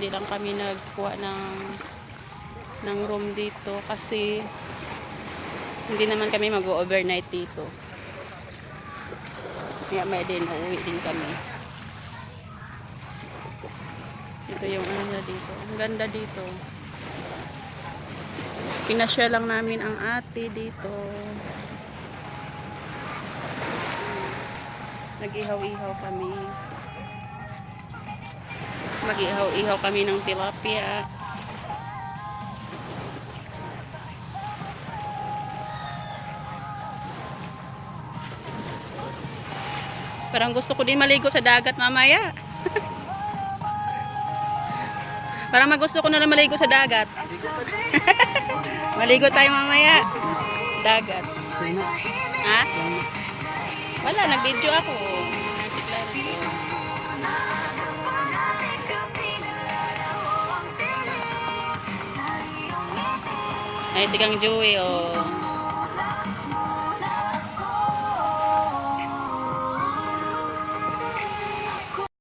hindi lang kami nagkuha ng room dito kasi hindi naman kami mag-overnight dito. Kaya may din, uuwi din kami. Ito yung ano na dito. Ang ganda dito. Pinasya lang namin ang ate dito. Nag-ihaw-ihaw kami. Mag-ihaw-ihaw kami ng tilapia. Parang gusto ko din maligo sa dagat mamaya. Parang magusto ko na lang maligo sa dagat. Maligo tayo mamaya. Dagat. Ha? Wala, nag-video ako. Ay, sigang Joey, oh.